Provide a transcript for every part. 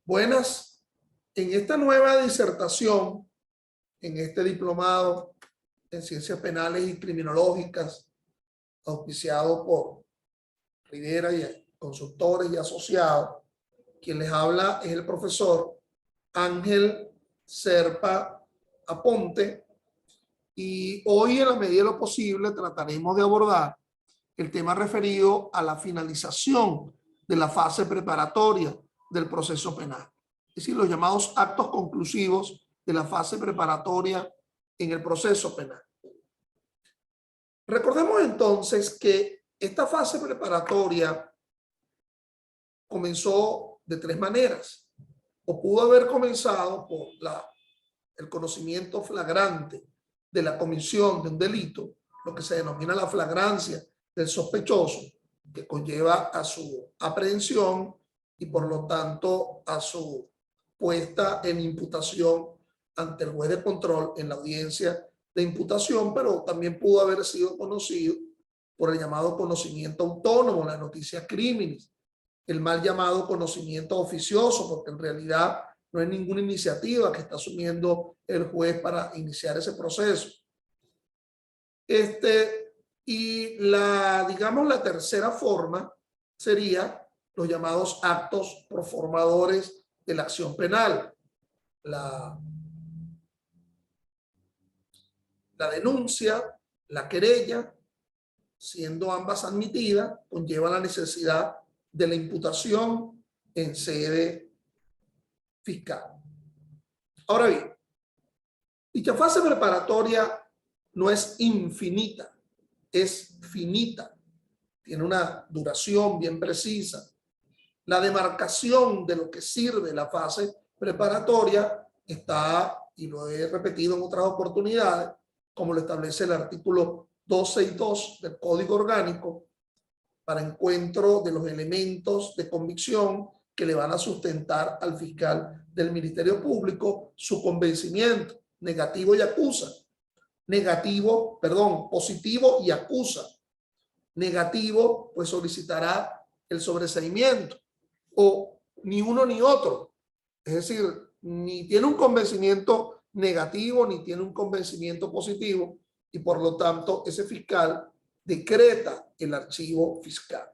Buenas, en esta nueva disertación, en este diplomado en Ciencias Penales y Criminológicas, auspiciado por Rivera y Consultores y Asociados, quien les habla es el profesor Ángel Serpa Aponte, y hoy, en la medida de lo posible, trataremos de abordar el tema referido a la finalización de la fase preparatoria del proceso penal, es decir, los llamados actos conclusivos de la fase preparatoria en el proceso penal. Recordemos entonces que esta fase preparatoria comenzó de tres maneras, o pudo haber comenzado por el conocimiento flagrante de la comisión de un delito, lo que se denomina la flagrancia del sospechoso, que conlleva a su aprehensión y por lo tanto a su puesta en imputación ante el juez de control en la audiencia de imputación, pero también pudo haber sido conocido por el llamado conocimiento autónomo, la noticia criminis, el mal llamado conocimiento oficioso, porque en realidad no hay ninguna iniciativa que está asumiendo el juez para iniciar ese proceso. Y digamos, la tercera forma sería los llamados actos proformadores de la acción penal. La denuncia, la querella, siendo ambas admitidas, conlleva la necesidad de la imputación en sede fiscal. Ahora bien, dicha fase preparatoria no es infinita, es finita, tiene una duración bien precisa. La demarcación de lo que sirve la fase preparatoria está, y lo he repetido en otras oportunidades, como lo establece el artículo 262 del Código Orgánico, para encuentro de los elementos de convicción que le van a sustentar al fiscal del Ministerio Público su convencimiento, negativo y acusa. Positivo y acusa. Negativo, pues solicitará el sobreseimiento, o ni uno ni otro. Es decir, ni tiene un convencimiento negativo ni tiene un convencimiento positivo, y por lo tanto ese fiscal decreta el archivo fiscal.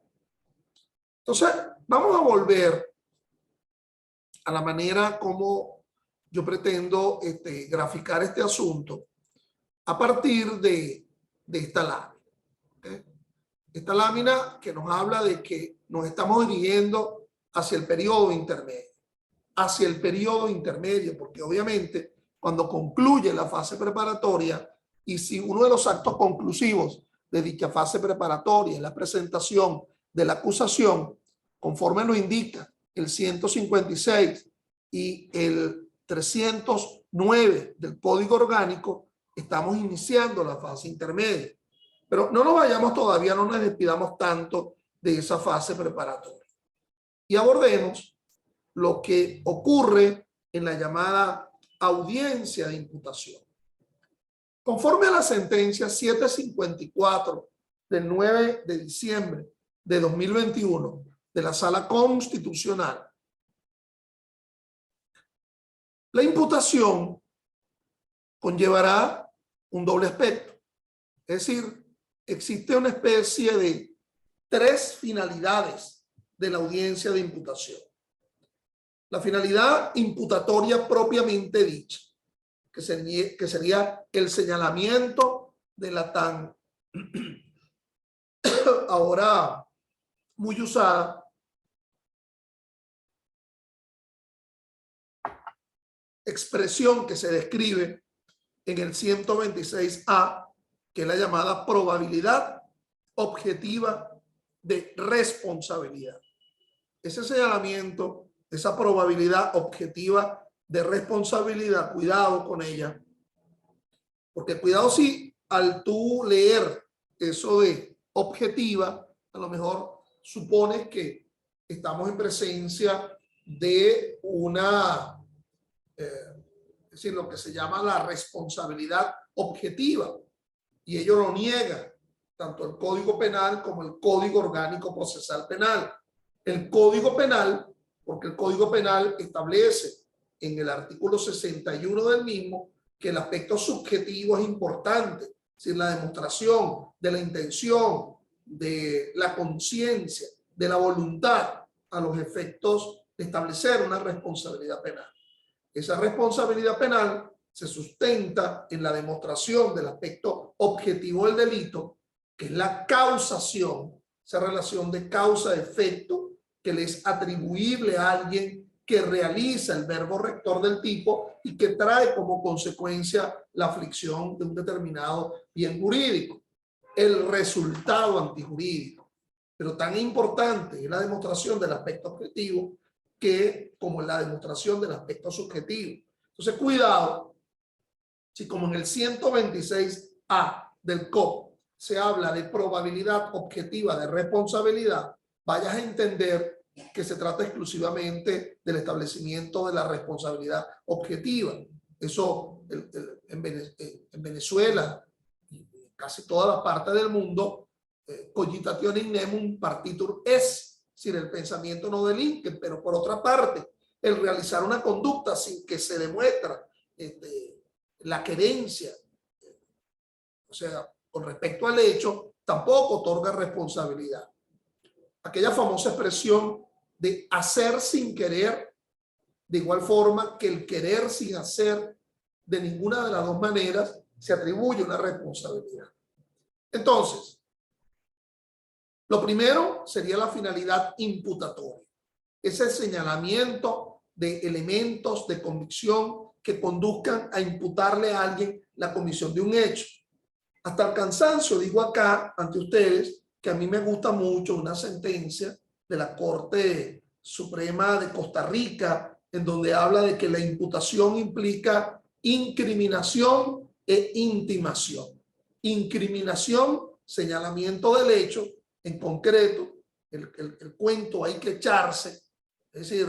Entonces, vamos a volver a la manera como yo pretendo graficar este asunto a partir de esta lámina. ¿Okay? Esta lámina que nos habla de que nos estamos dirigiendo hacia el periodo intermedio. Hacia el periodo intermedio, porque obviamente cuando concluye la fase preparatoria, y si uno de los actos conclusivos de dicha fase preparatoria es la presentación de la acusación, conforme lo indica el 156 y el 309 del Código Orgánico, estamos iniciando la fase intermedia. Pero no nos vayamos todavía, no nos despidamos tanto de esa fase preparatoria. Y abordemos lo que ocurre en la llamada audiencia de imputación. Conforme a la sentencia 754 del 9 de diciembre de 2021 de la Sala Constitucional, la imputación conllevará un doble aspecto. Es decir, existe una especie de tres finalidades de la audiencia de imputación. La finalidad imputatoria propiamente dicha, que sería el señalamiento de la tan ahora muy usada expresión que se describe en el 126A, que es la llamada probabilidad objetiva de responsabilidad. Ese señalamiento, esa probabilidad objetiva de responsabilidad, cuidado con ella, porque cuidado si al tú leer eso de objetiva, a lo mejor supones que estamos en presencia de una, es decir, lo que se llama la responsabilidad objetiva, y ello lo niega tanto el Código Penal como el Código Orgánico Procesal Penal. El Código Penal porque el Código Penal establece en el artículo 61 del mismo que el aspecto subjetivo es importante, es decir, la demostración de la intención, de la conciencia, de la voluntad a los efectos de establecer una responsabilidad penal. Esa responsabilidad penal se sustenta en la demostración del aspecto objetivo del delito, que es la causación, esa relación de causa-efecto que le es atribuible a alguien que realiza el verbo rector del tipo y que trae como consecuencia la aflicción de un determinado bien jurídico, el resultado antijurídico. Pero tan importante es la demostración del aspecto objetivo que como la demostración del aspecto subjetivo. Entonces, cuidado, si como en el 126A del COP se habla de probabilidad objetiva de responsabilidad, vayas a entender que se trata exclusivamente del establecimiento de la responsabilidad objetiva. Eso en Venezuela y casi toda la parte del mundo, cogitatione in nemum partitur es decir, el pensamiento no delinque, pero por otra parte, el realizar una conducta sin que se demuestra la querencia, o sea, con respecto al hecho, tampoco otorga responsabilidad. Aquella famosa expresión de hacer sin querer, de igual forma que el querer sin hacer, de ninguna de las dos maneras se atribuye una responsabilidad. Entonces, lo primero sería la finalidad imputatoria, ese señalamiento de elementos de convicción que conduzcan a imputarle a alguien la comisión de un hecho. Hasta el cansancio digo acá ante ustedes que a mí me gusta mucho una sentencia de la Corte Suprema de Costa Rica en donde habla de que la imputación implica incriminación e intimación. Incriminación, señalamiento del hecho, en concreto, el cuento hay que echarse, es decir,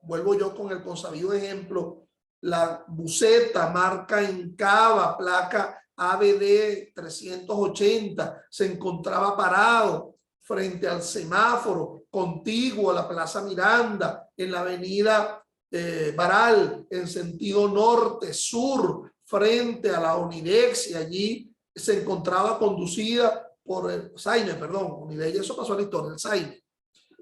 vuelvo yo con el consabido ejemplo, la buseta marca Incaba, placa ABD 380, se encontraba parado frente al semáforo, contiguo a la Plaza Miranda, en la avenida Baral, en sentido norte-sur, frente a la Unidex, y allí se encontraba conducida por el Saime, perdón, Unidex, eso pasó a la historia, el Saime.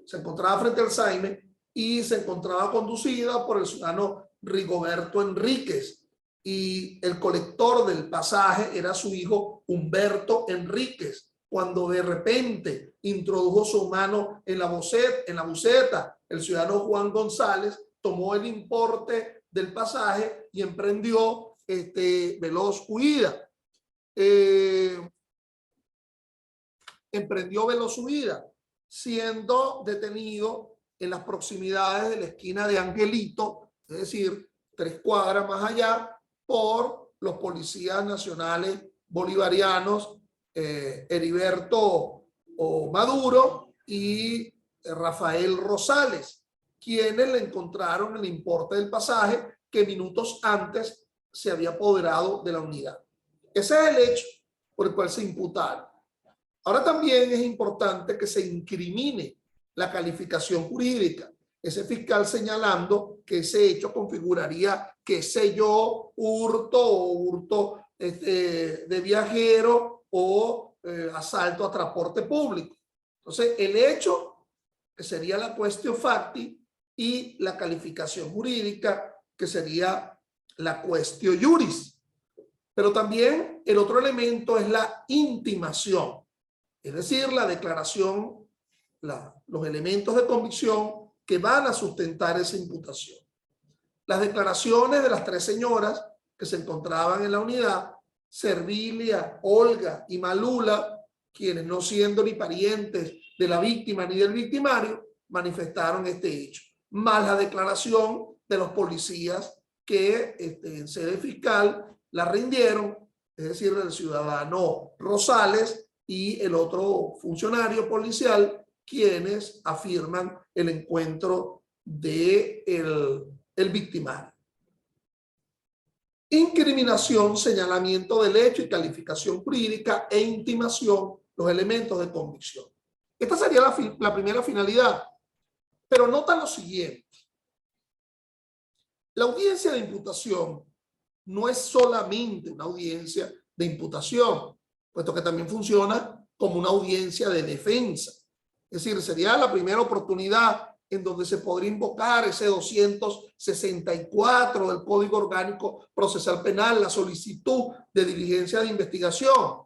Se encontraba frente al Saime y se encontraba conducida por el ciudadano Rigoberto Enríquez, y el colector del pasaje era su hijo Humberto Enríquez. Cuando de repente introdujo su mano en la buseta, el ciudadano Juan González tomó el importe del pasaje y emprendió veloz huida. Emprendió veloz huida, siendo detenido en las proximidades de la esquina de Angelito, es decir, 3 cuadras más allá, por los policías nacionales bolivarianos Heriberto Maduro y Rafael Rosales, quienes le encontraron el importe del pasaje que minutos antes se había apoderado de la unidad. Ese es el hecho por el cual se imputaron. Ahora también es importante que se incrimine la calificación jurídica. Ese fiscal señalando que ese hecho configuraría, qué sé yo, hurto de viajero o asalto a transporte público. Entonces, el hecho que sería la quaestio facti y la calificación jurídica que sería la quaestio iuris. Pero también el otro elemento es la intimación, es decir, la declaración, los elementos de convicción que van a sustentar esa imputación. Las declaraciones de las 3 señoras que se encontraban en la unidad, Servilia, Olga y Malula, quienes no siendo ni parientes de la víctima ni del victimario, manifestaron este hecho, más la declaración de los policías que en sede fiscal la rindieron, es decir, el ciudadano Rosales y el otro funcionario policial, quienes afirman el encuentro de el victimario. Incriminación, señalamiento del hecho y calificación jurídica e intimación, los elementos de convicción. Esta sería la primera finalidad, pero nota lo siguiente. La audiencia de imputación no es solamente una audiencia de imputación, puesto que también funciona como una audiencia de defensa. Es decir, sería la primera oportunidad en donde se podría invocar ese 264 del Código Orgánico Procesal Penal, la solicitud de diligencia de investigación.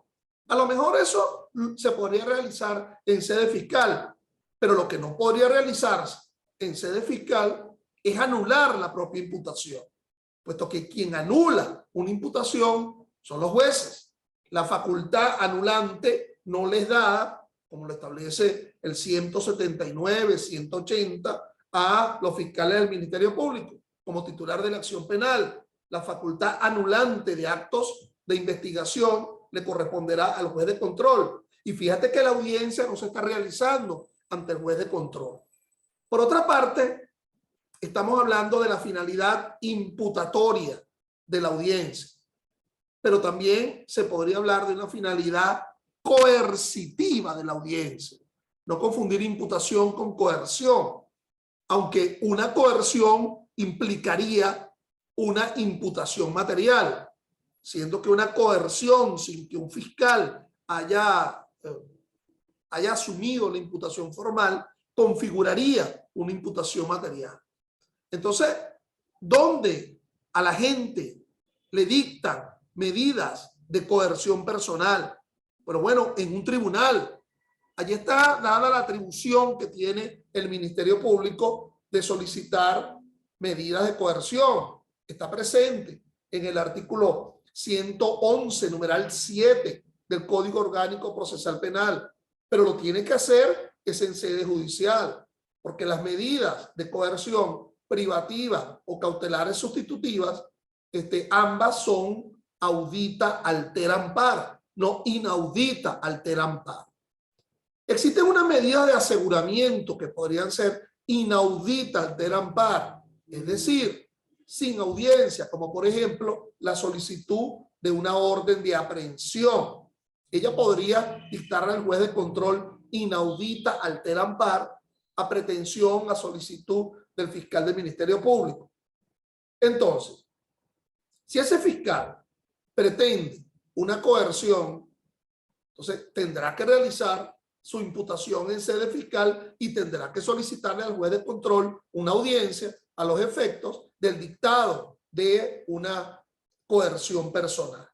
A lo mejor eso se podría realizar en sede fiscal, pero lo que no podría realizarse en sede fiscal es anular la propia imputación, puesto que quien anula una imputación son los jueces. La facultad anulante no les da, como lo establece el 179, 180, a los fiscales del Ministerio Público como titular de la acción penal. La facultad anulante de actos de investigación le corresponderá al juez de control. Y fíjate que la audiencia no se está realizando ante el juez de control. Por otra parte, estamos hablando de la finalidad imputatoria de la audiencia, pero también se podría hablar de una finalidad coercitiva de la audiencia. No confundir imputación con coerción, aunque una coerción implicaría una imputación material, siendo que una coerción sin que un fiscal haya asumido la imputación formal configuraría una imputación material. Entonces, ¿dónde a la gente le dictan medidas de coerción personal? Pero bueno, en un tribunal. Allí está dada la atribución que tiene el Ministerio Público de solicitar medidas de coerción. Está presente en el artículo 111, numeral 7 del Código Orgánico Procesal Penal, pero lo tiene que hacer es en sede judicial, porque las medidas de coerción privativas o cautelares sustitutivas, ambas son audita alteram par, no inaudita alteram par. Existen unas medidas de aseguramiento que podrían ser inaudita alteram par, es decir, sin audiencia, como por ejemplo la solicitud de una orden de aprehensión. Ella podría dictarle al juez de control inaudita alteram par a pretensión, a solicitud del fiscal del Ministerio Público. Entonces, si ese fiscal pretende una coerción, entonces tendrá que realizar su imputación en sede fiscal y tendrá que solicitarle al juez de control una audiencia a los efectos del dictado de una coerción personal.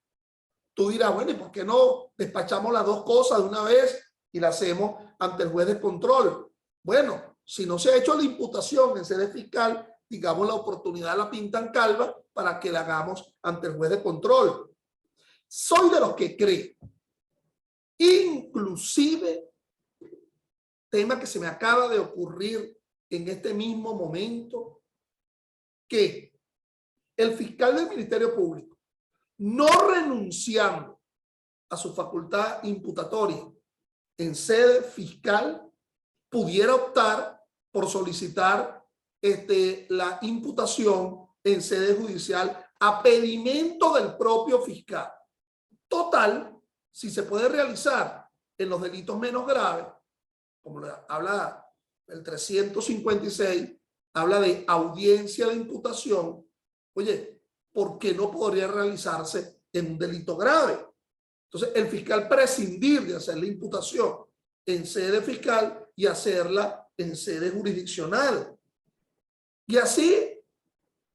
Tú dirás, bueno, ¿y por qué no despachamos las dos cosas de una vez y la hacemos ante el juez de control? Bueno, si no se ha hecho la imputación en sede fiscal, digamos la oportunidad la pintan calva para que la hagamos ante el juez de control. Soy de los que cree, inclusive, tema que se me acaba de ocurrir en este mismo momento, que el fiscal del Ministerio Público, no renunciando a su facultad imputatoria en sede fiscal, pudiera optar por solicitar la imputación en sede judicial a pedimento del propio fiscal. Total, si se puede realizar en los delitos menos graves, como habla el 356, habla de audiencia de imputación. Oye, ¿por qué no podría realizarse en un delito grave? Entonces, el fiscal prescindir de hacer la imputación en sede fiscal y hacerla en sede jurisdiccional. Y así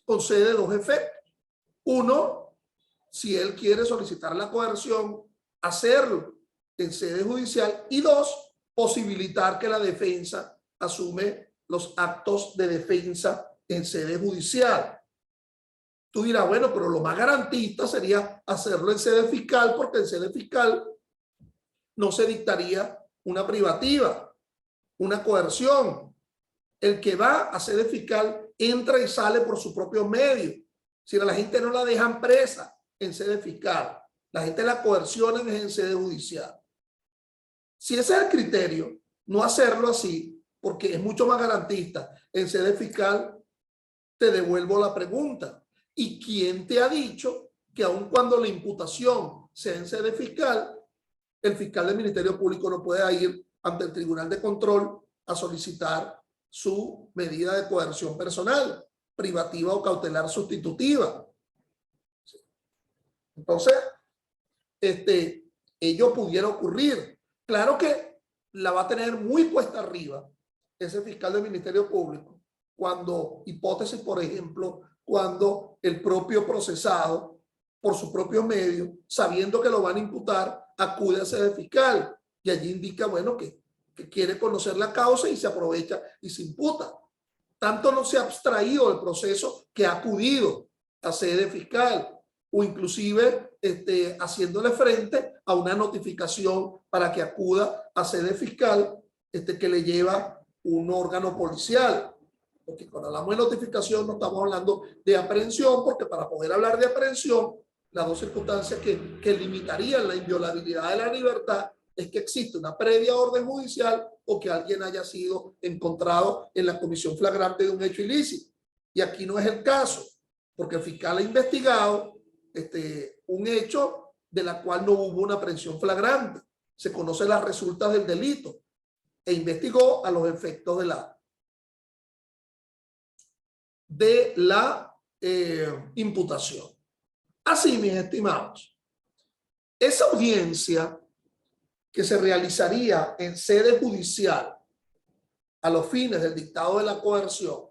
concede dos efectos. Uno, si él quiere solicitar la coerción, hacerlo en sede judicial. Y dos, posibilitar que la defensa asume los actos de defensa en sede judicial. Tú dirás, bueno, pero lo más garantista sería hacerlo en sede fiscal, porque en sede fiscal no se dictaría una privativa, una coerción. El que va a sede fiscal entra y sale por su propio medio. Si a la gente no la dejan presa en sede fiscal, la gente la coerciona en sede judicial. Si ese es el criterio, no hacerlo así, porque es mucho más garantista en sede fiscal, te devuelvo la pregunta. ¿Y quién te ha dicho que aun cuando la imputación sea en sede fiscal, el fiscal del Ministerio Público no pueda ir ante el Tribunal de Control a solicitar su medida de coerción personal? privativa o cautelar sustitutiva. Entonces, ello pudiera ocurrir. Claro que la va a tener muy cuesta arriba ese fiscal del Ministerio Público cuando, hipótesis, por ejemplo, cuando el propio procesado, por su propio medio, sabiendo que lo van a imputar, acude a sede fiscal y allí indica, bueno, que quiere conocer la causa y se aprovecha y se imputa. Tanto no se ha abstraído del proceso que ha acudido a sede fiscal o inclusive haciéndole frente a una notificación para que acuda a sede fiscal que le lleva un órgano policial. Porque cuando hablamos de notificación no estamos hablando de aprehensión, porque para poder hablar de aprehensión, las dos circunstancias que limitarían la inviolabilidad de la libertad es que existe una previa orden judicial o que alguien haya sido encontrado en la comisión flagrante de un hecho ilícito. Y aquí no es el caso, porque el fiscal ha investigado un hecho de la cual no hubo una aprehensión flagrante. Se conocen las resultas del delito e investigó a los efectos de la imputación. Así, mis estimados, esa audiencia que se realizaría en sede judicial a los fines del dictado de la coerción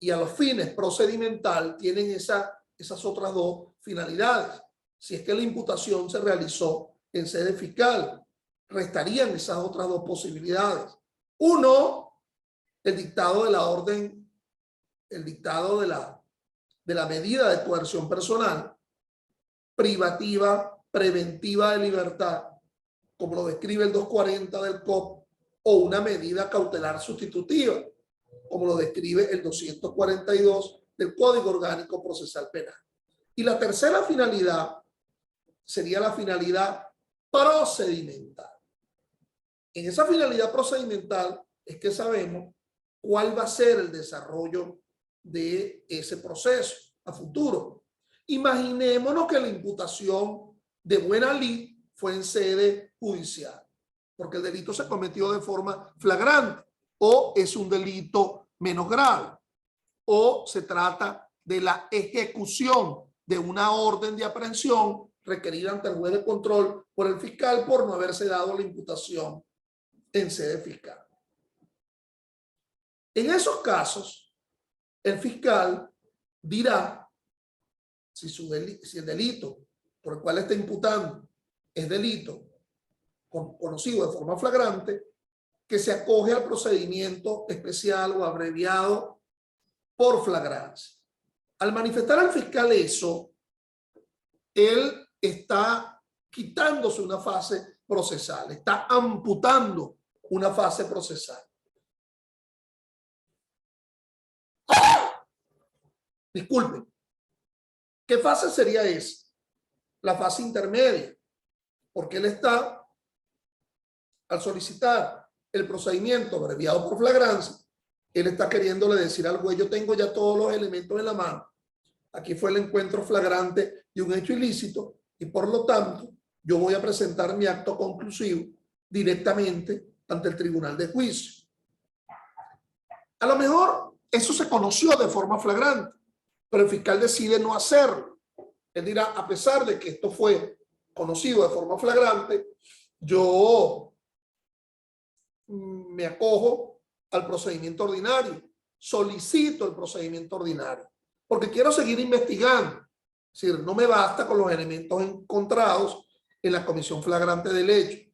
y a los fines procedimental tienen esas otras dos finalidades. Si es que la imputación se realizó en sede fiscal, restarían esas otras dos posibilidades. Uno, el dictado de la orden, el dictado de la medida de coerción personal, privativa, preventiva de libertad, como lo describe el 240 del COP, o una medida cautelar sustitutiva, como lo describe el 242 del Código Orgánico Procesal Penal. Y la tercera finalidad sería la finalidad procedimental. En esa finalidad procedimental es que sabemos cuál va a ser el desarrollo de ese proceso a futuro. Imaginémonos que la imputación de buena lid fue en sede judicial, porque el delito se cometió de forma flagrante, o es un delito menos grave, o se trata de la ejecución de una orden de aprehensión requerida ante el juez de control por el fiscal por no haberse dado la imputación en sede fiscal. En esos casos, el fiscal dirá si el delito por el cual está imputando es delito conocido de forma flagrante, que se acoge al procedimiento especial o abreviado por flagrancia. Al manifestar al fiscal eso, él está quitándose una fase procesal, está amputando una fase procesal. Disculpen, ¿qué fase sería esa? La fase intermedia, porque él está, al solicitar el procedimiento abreviado por flagrancia, él está queriéndole decir al juez: yo tengo ya todos los elementos en la mano, aquí fue el encuentro flagrante de un hecho ilícito y por lo tanto yo voy a presentar mi acto conclusivo directamente ante el tribunal de juicio. A lo mejor eso se conoció de forma flagrante, pero el fiscal decide no hacerlo. Él dirá: a pesar de que esto fue conocido de forma flagrante, yo me acojo al procedimiento ordinario, solicito el procedimiento ordinario, porque quiero seguir investigando. Es decir, no me basta con los elementos encontrados en la comisión flagrante del hecho.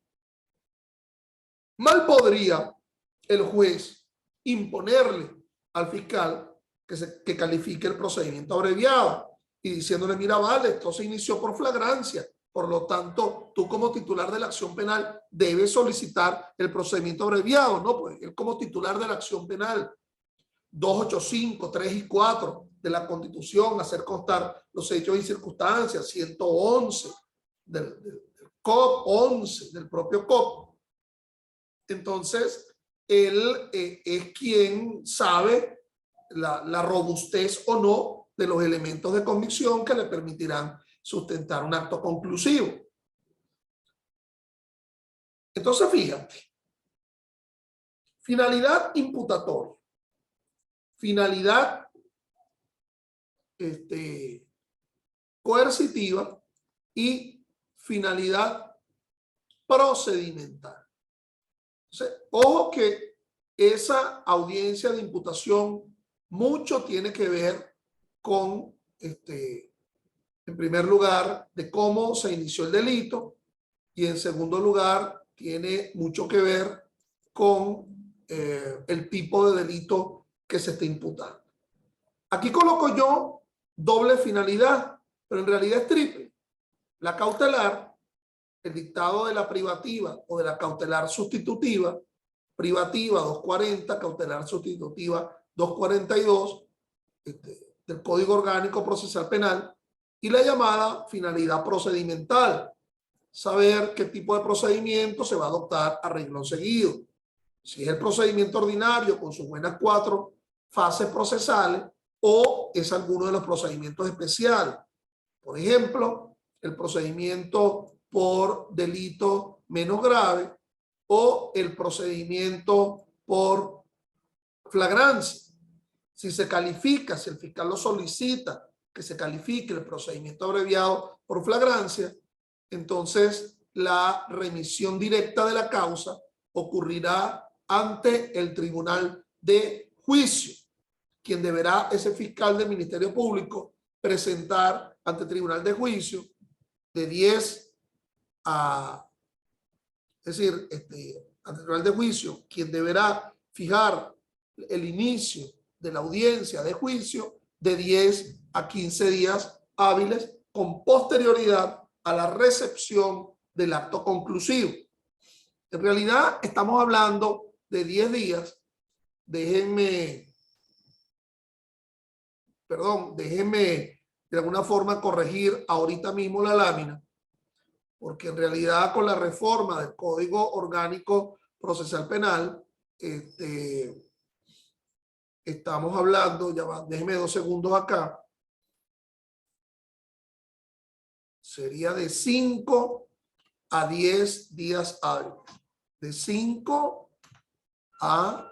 Mal podría el juez imponerle al fiscal que califique el procedimiento abreviado y diciéndole: mira, vale, esto se inició por flagrancia, por lo tanto, tú como titular de la acción penal debes solicitar el procedimiento abreviado. No, pues él como titular de la acción penal, 285, 3 y 4 de la Constitución, hacer constar los hechos y circunstancias, 111 del COP, 11 del propio COP. Entonces, él es quien sabe la robustez o no de los elementos de convicción que le permitirán sustentar un acto conclusivo. Entonces, fíjate, finalidad imputatoria. finalidad coercitiva y finalidad procedimental. Entonces, ojo que esa audiencia de imputación mucho tiene que ver con, en primer lugar, de cómo se inició el delito, y en segundo lugar, tiene mucho que ver con el tipo de delito que se está imputando. Aquí coloco yo doble finalidad, pero en realidad es triple. La cautelar, el dictado de la privativa o de la cautelar sustitutiva, privativa 240, cautelar sustitutiva 242 del Código Orgánico Procesal Penal, y la llamada finalidad procedimental, saber qué tipo de procedimiento se va a adoptar a renglón seguido. Si es el procedimiento ordinario con sus buenas 4 fases procesales o es alguno de los procedimientos especiales. Por ejemplo, el procedimiento por delito menos grave o el procedimiento por flagrancia. Si se califica, si el fiscal lo solicita, que se califique el procedimiento abreviado por flagrancia, entonces la remisión directa de la causa ocurrirá ante el tribunal de juicio, quien deberá ese fiscal del Ministerio Público presentar ante el tribunal de juicio de 10 a, es decir, ante el tribunal de juicio, quien deberá fijar el inicio de la audiencia de juicio de 10 a 15 días hábiles con posterioridad a la recepción del acto conclusivo. En realidad estamos hablando de 10 días. Déjenme de alguna forma corregir ahorita mismo la lámina, porque en realidad con la reforma del Código Orgánico Procesal Penal, estamos hablando, ya va, déjenme 2 segundos acá, sería de 5 a 10 días hábiles. De 5 a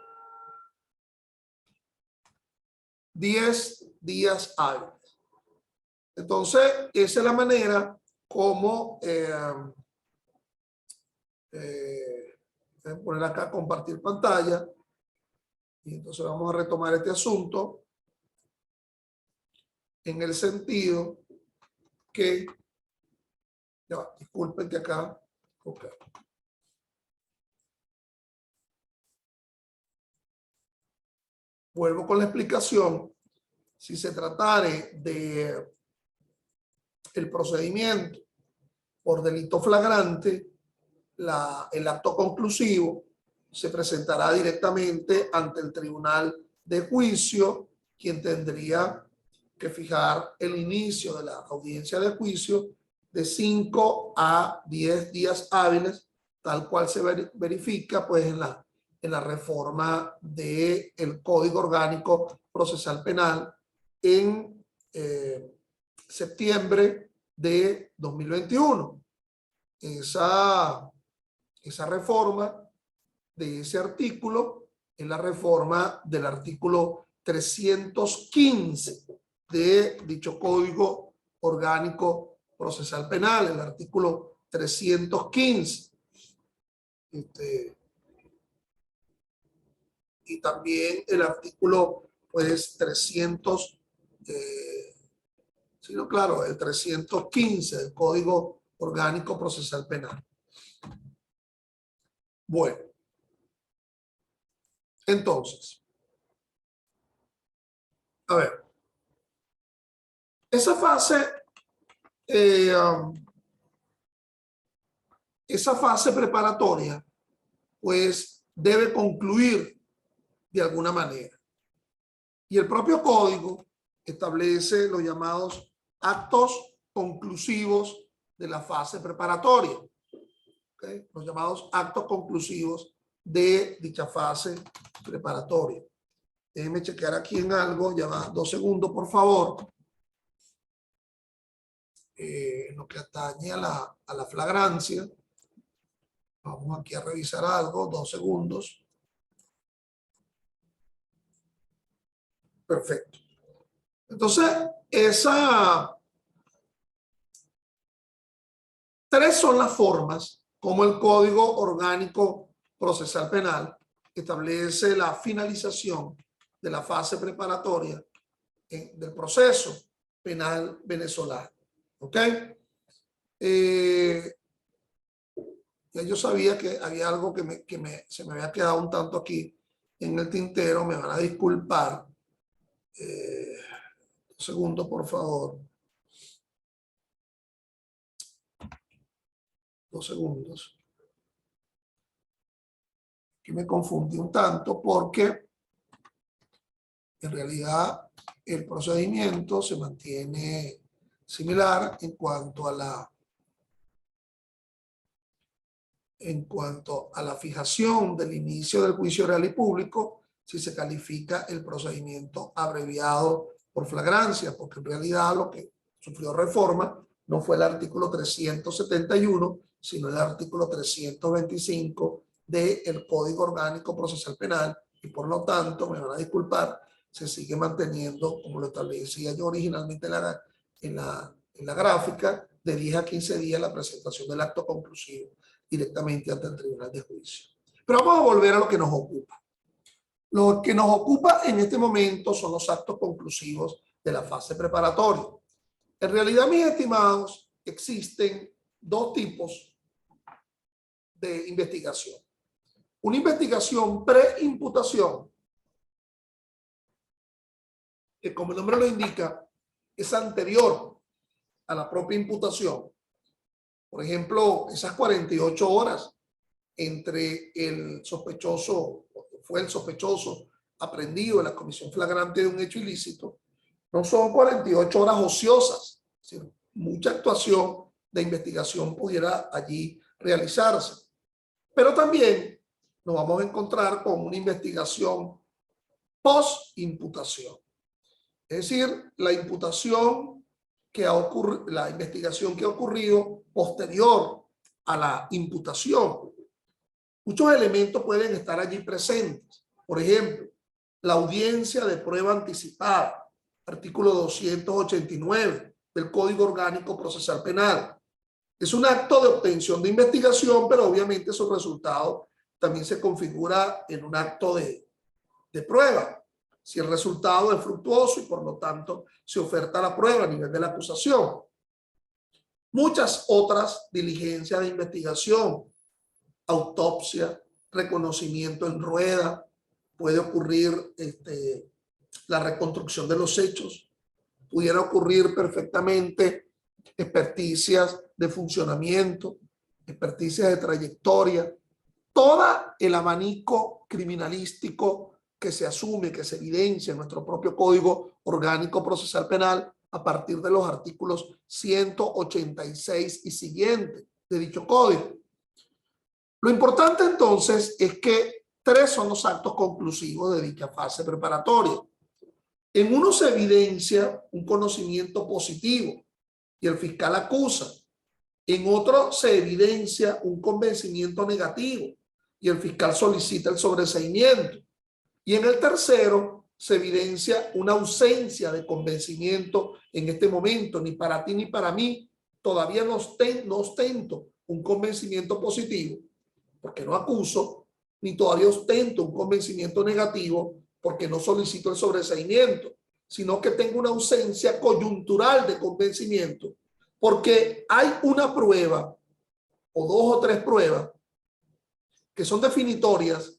10 días hábiles. Entonces, esa es la manera como voy a poner acá compartir pantalla, y entonces vamos a retomar este asunto en el sentido que, ya va, disculpen que acá, okay. Vuelvo con la explicación. Si se tratare de el procedimiento por delito flagrante, el acto conclusivo se presentará directamente ante el tribunal de juicio, quien tendría que fijar el inicio de la audiencia de juicio de 5 a 10 días hábiles, tal cual se verifica pues en la reforma del Código Orgánico Procesal Penal en septiembre de 2021. Esa reforma de ese artículo es la reforma del artículo 315 de dicho Código Orgánico Procesal Penal, el artículo 315. Y también el artículo pues 300, sino claro, el 315 del Código Orgánico Procesal Penal. Bueno, entonces, a ver, esa fase preparatoria pues debe concluir de alguna manera, y el propio código establece los llamados actos conclusivos de la fase preparatoria, ¿okay? Los llamados actos conclusivos de dicha fase preparatoria. Déjenme chequear aquí en algo, ya va, 2 segundos por favor. En lo que atañe a la flagrancia, vamos aquí a revisar algo, 2 segundos. Perfecto. Entonces, tres son las formas como el Código Orgánico Procesal Penal establece la finalización de la fase preparatoria del proceso penal venezolano. ¿Ok? Ya yo sabía que había algo que se me había quedado un tanto aquí en el tintero. Me van a disculpar. Un segundo, por favor. 2 segundos. Que me confundí un tanto porque en realidad el procedimiento se mantiene similar en cuanto a la fijación del inicio del juicio oral y público, si se califica el procedimiento abreviado por flagrancia, porque en realidad lo que sufrió reforma no fue el artículo 371, sino el artículo 325 del Código Orgánico Procesal Penal, y por lo tanto, me van a disculpar, se sigue manteniendo, como lo establecía yo originalmente en la gráfica, de 10 a 15 días la presentación del acto conclusivo directamente ante el tribunal de juicio. Pero vamos a volver a lo que nos ocupa. Lo que nos ocupa en este momento son los actos conclusivos de la fase preparatoria. En realidad, mis estimados, existen dos tipos de investigación. Una investigación pre-imputación, que como el nombre lo indica, es anterior a la propia imputación. Por ejemplo, esas 48 horas entre el sospechoso, fue el sospechoso aprehendido en la comisión flagrante de un hecho ilícito, no son 48 horas ociosas, sino mucha actuación de investigación pudiera allí realizarse. Pero también nos vamos a encontrar con una investigación post-imputación. Es decir, la imputación que ha ocurrido, la investigación que ha ocurrido posterior a la imputación. Muchos elementos pueden estar allí presentes. Por ejemplo, la audiencia de prueba anticipada, artículo 289 del Código Orgánico Procesal Penal. Es un acto de obtención de investigación, pero obviamente su resultado también se configura en un acto de prueba. Si el resultado es fructuoso y por lo tanto se oferta la prueba a nivel de la acusación. Muchas otras diligencias de investigación, autopsia, reconocimiento en rueda, puede ocurrir la reconstrucción de los hechos, pudiera ocurrir perfectamente experticias de funcionamiento, experticias de trayectoria, todo el abanico criminalístico que se asume, que se evidencia en nuestro propio Código Orgánico Procesal Penal a partir de los artículos 186 y siguientes de dicho código. Lo importante entonces es que tres son los actos conclusivos de dicha fase preparatoria. En uno se evidencia un conocimiento positivo y el fiscal acusa. En otro se evidencia un convencimiento negativo y el fiscal solicita el sobreseimiento. Y en el tercero se evidencia una ausencia de convencimiento en este momento, ni para ti ni para mí. Todavía no ostento un convencimiento positivo porque no acuso, ni todavía ostento un convencimiento negativo porque no solicito el sobreseimiento, sino que tengo una ausencia coyuntural de convencimiento porque hay una prueba o 2 o 3 pruebas que son definitorias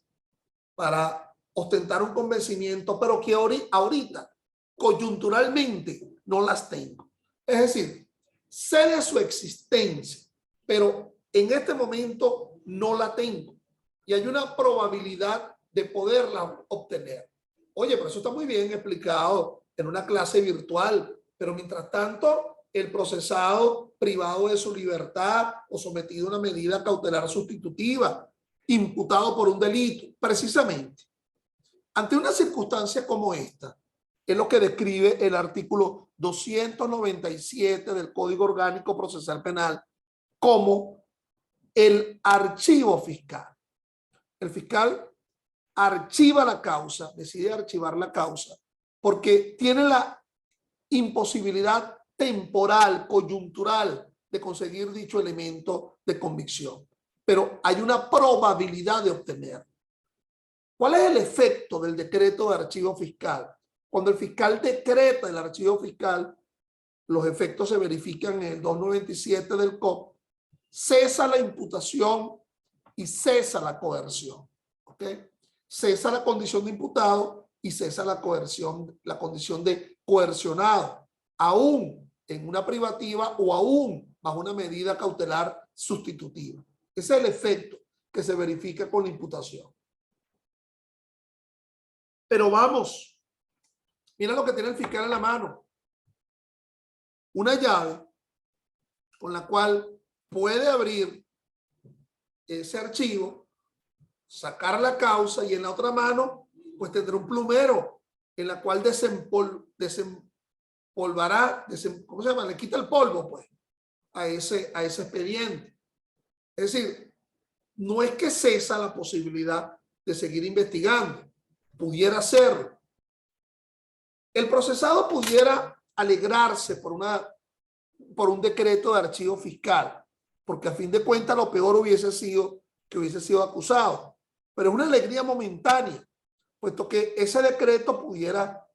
para ostentar un convencimiento, pero que ahorita coyunturalmente no las tengo. Es decir, sé de su existencia, pero en este momento no la tengo y hay una probabilidad de poderla obtener. Oye, pero eso está muy bien explicado en una clase virtual, pero mientras tanto el procesado privado de su libertad o sometido a una medida cautelar sustitutiva, imputado por un delito, precisamente. Ante una circunstancia como esta, es lo que describe el artículo 297 del Código Orgánico Procesal Penal como el archivo fiscal. El fiscal archiva la causa, decide archivar la causa, porque tiene la imposibilidad temporal, coyuntural, de conseguir dicho elemento de convicción. Pero hay una probabilidad de obtener. ¿Cuál es el efecto del decreto de archivo fiscal? Cuando el fiscal decreta el archivo fiscal, los efectos se verifican en el 297 del COP, cesa la imputación y cesa la coerción. ¿Ok? Cesa la condición de imputado y cesa la coerción, la condición de coercionado, aún en una privativa o aún bajo una medida cautelar sustitutiva. Ese es el efecto que se verifica con la imputación. Pero vamos, mira lo que tiene el fiscal en la mano. Una llave con la cual puede abrir ese archivo, sacar la causa, y en la otra mano pues tendrá un plumero en la cual desempolvará, ¿cómo se llama? Le quita el polvo pues a ese expediente. Es decir, no es que cesa la posibilidad de seguir investigando, pudiera hacerlo. El procesado pudiera alegrarse por un decreto de archivo fiscal, porque a fin de cuentas lo peor hubiese sido que hubiese sido acusado, pero es una alegría momentánea, puesto que ese decreto pudiera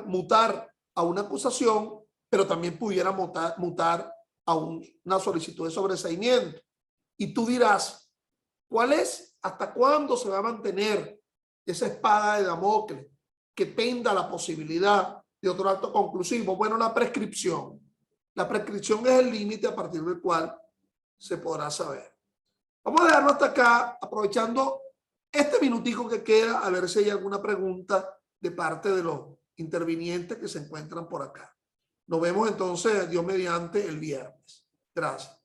mutar a una acusación, pero también pudiera mutar a una solicitud de sobreseimiento. Y tú dirás, ¿hasta cuándo se va a mantener esa espada de Damocles que penda la posibilidad de otro acto conclusivo? Bueno, la prescripción. La prescripción es el límite a partir del cual se podrá saber. Vamos a dejarlo hasta acá, aprovechando este minutico que queda, a ver si hay alguna pregunta de parte de los intervinientes que se encuentran por acá. Nos vemos entonces, Dios mediante, el viernes. Gracias.